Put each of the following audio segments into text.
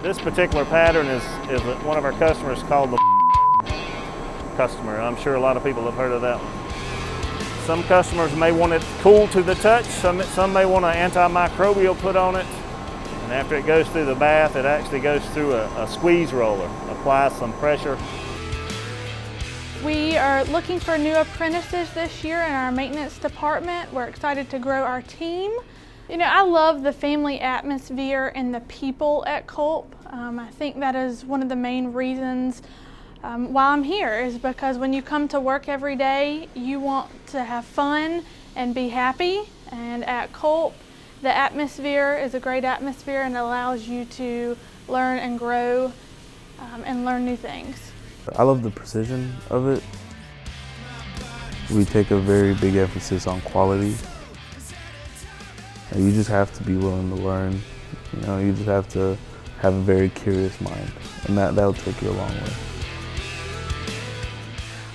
This particular pattern is one of our customers called the customer. I'm sure a lot of people have heard of that one. Some customers may want it cool to the touch, some may want an antimicrobial put on it, and after it goes through the bath, it actually goes through a squeeze roller, applies some pressure. We are looking for new apprentices this year in our maintenance department. We're excited to grow our team. You know, I love the family atmosphere and the people at CULP. I think that is one of the main reasons why I'm here, is because when you come to work every day, you want to have fun and be happy. And at CULP, the atmosphere is a great atmosphere and allows you to learn and grow and learn new things. I love the precision of it. We take a very big emphasis on quality. You just have to be willing to learn. You know, you just have to have a very curious mind, and that'll take you a long way.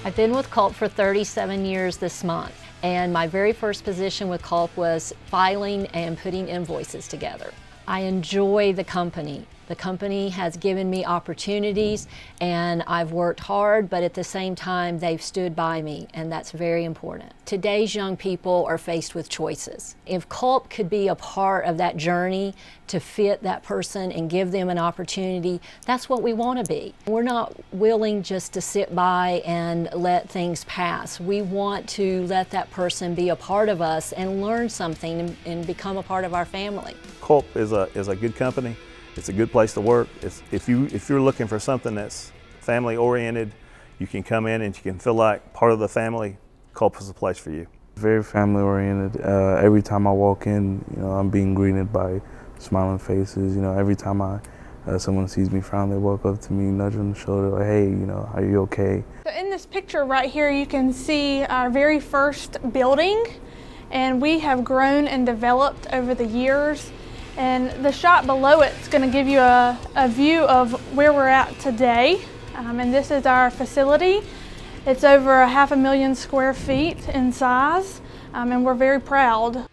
I've been with CULP for 37 years this month, and my very first position with CULP was filing and putting invoices together. I enjoy the company. The company has given me opportunities, and I've worked hard, but at the same time, they've stood by me, and that's very important. Today's young people are faced with choices. If CULP could be a part of that journey to fit that person and give them an opportunity, that's what we want to be. We're not willing just to sit by and let things pass. We want to let that person be a part of us and learn something and become a part of our family. CULP is a good company. It's a good place to work. If you're looking for something that's family oriented, you can come in and you can feel like part of the family. CULP is a place for you. Very family oriented. Every time I walk in, you know, I'm being greeted by smiling faces. You know, every time someone sees me frown, they walk up to me, nudge on the shoulder, like, hey, you know, are you okay? So in this picture right here, you can see our very first building, and we have grown and developed over the years. And the shot below it is going to give you a view of where we're at today. And this is our facility. It's over 500,000 square feet in size, and we're very proud.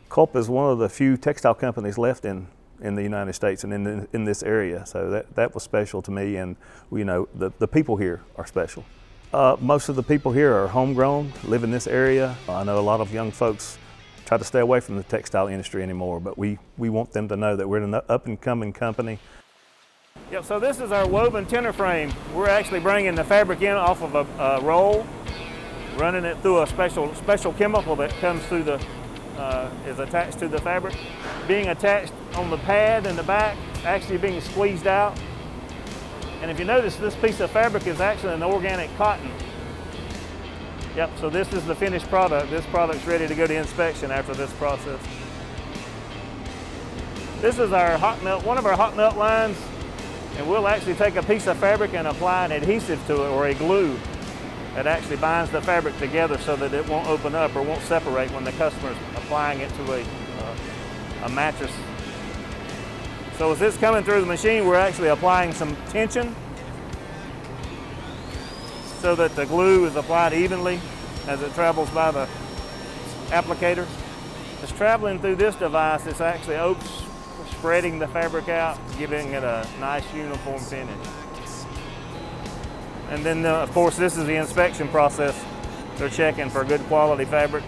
CULP is one of the few textile companies left in the United States and in this area. So that was special to me, and you know, the people here are special. Most of the people here are homegrown, live in this area. I know a lot of young folks try to stay away from the textile industry anymore, but we want them to know that we're an up-and-coming company. Yep, so this is our woven tenor frame. We're actually bringing the fabric in off of a roll, running it through a special chemical that comes through is attached to the fabric, being attached on the pad in the back, actually being squeezed out. And if you notice, this piece of fabric is actually an organic cotton. Yep, so this is the finished product. This product's ready to go to inspection after this process. This is our hot melt, one of our hot melt lines, and we'll actually take a piece of fabric and apply an adhesive to it, or a glue that actually binds the fabric together so that it won't open up or won't separate when the customer's applying it to a mattress. So as it's coming through the machine, we're actually applying some tension so that the glue is applied evenly as it travels by the applicator. It's traveling through this device, it's actually spreading the fabric out, giving it a nice uniform finish. And then of course this is the inspection process. They're checking for good quality fabric.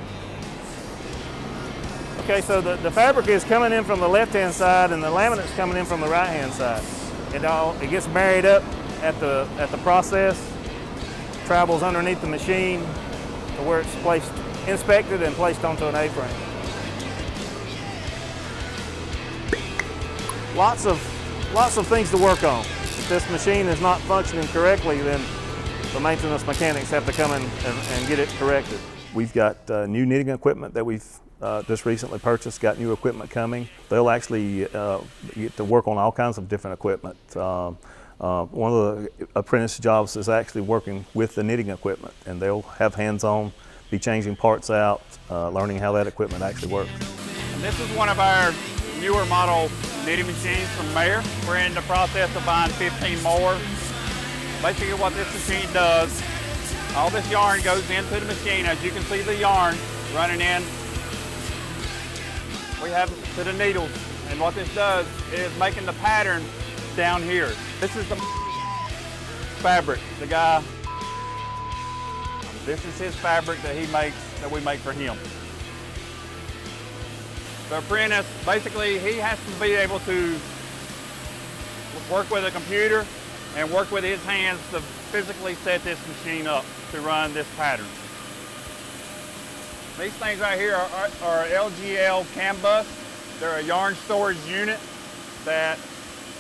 Okay, so the fabric is coming in from the left-hand side and the laminate's coming in from the right-hand side. It gets married up at the process, travels underneath the machine to where it's placed, inspected and placed onto an A-frame. Lots of things to work on. If this machine is not functioning correctly, then the maintenance mechanics have to come in and get it corrected. We've got new knitting equipment that we've just recently purchased, got new equipment coming. They'll actually get to work on all kinds of different equipment. One of the apprentice jobs is actually working with the knitting equipment, and they'll have hands-on, be changing parts out, learning how that equipment actually works. And this is one of our newer model knitting machines from Mayer. We're in the process of buying 15 more. Basically what this machine does, All this yarn goes into the machine. As you can see the yarn running in, we have to the needles. And what this does is making the pattern down here. This is the fabric. The guy, this is his fabric that he makes, that we make for him. The apprentice, basically, he has to be able to work with a computer and work with his hands to physically set this machine up to run this pattern. These things right here are LGL cam bus. They're a yarn storage unit that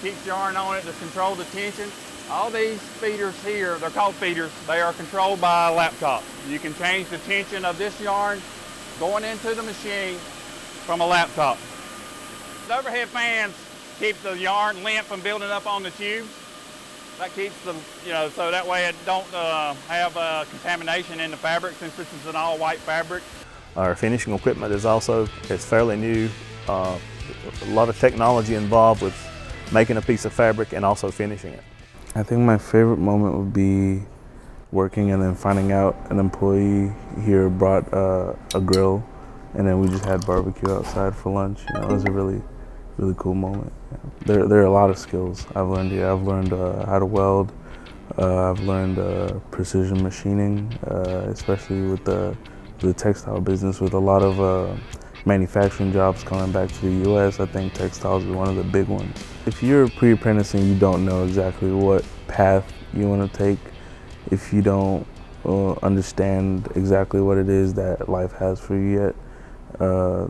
keeps yarn on it to control the tension. All these feeders here, they're called feeders, they are controlled by a laptop. You can change the tension of this yarn going into the machine from a laptop. The overhead fans keep the yarn lint from building up on the tubes. That keeps the, so that way it don't have contamination in the fabric, since this is an all white fabric. Our finishing equipment is fairly new. A lot of technology involved with making a piece of fabric and also finishing it. I think my favorite moment would be working and then finding out an employee here brought a grill, and then we just had barbecue outside for lunch. It was a really cool moment. There are a lot of skills I've learned here. I've learned how to weld. I've learned precision machining, especially with the textile business. With a lot of manufacturing jobs coming back to the U.S., I think textiles is one of the big ones. If you're pre-apprentice and you don't know exactly what path you want to take, if you don't understand exactly what it is that life has for you yet,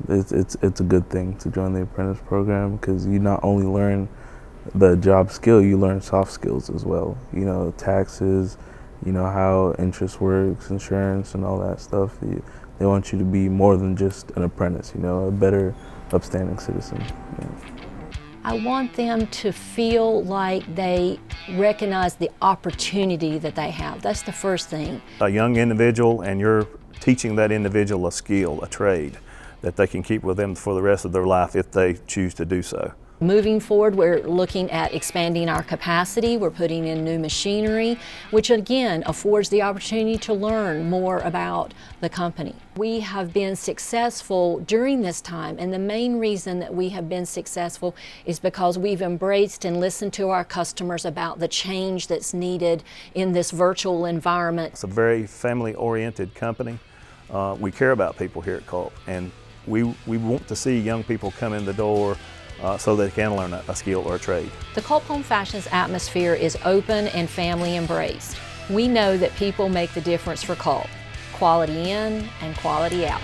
it's a good thing to join the apprentice program, because you not only learn the job skill, you learn soft skills as well. Taxes, how interest works, insurance, and all that stuff. They want you to be more than just an apprentice, a better, upstanding citizen. I want them to feel like they recognize the opportunity that they have. That's the first thing. A young individual, and you're teaching that individual a skill, a trade, that they can keep with them for the rest of their life if they choose to do so. Moving forward, we're looking at expanding our capacity. We're putting in new machinery, which again affords the opportunity to learn more about the company. We have been successful during this time, and the main reason that we have been successful is because we've embraced and listened to our customers about the change that's needed in this virtual environment. It's a very family-oriented company. We care about people here at CULP, and we want to see young people come in the door so they can learn a skill or a trade. The CULP Home Fashions atmosphere is open and family embraced. We know that people make the difference for CULP. Quality in and quality out.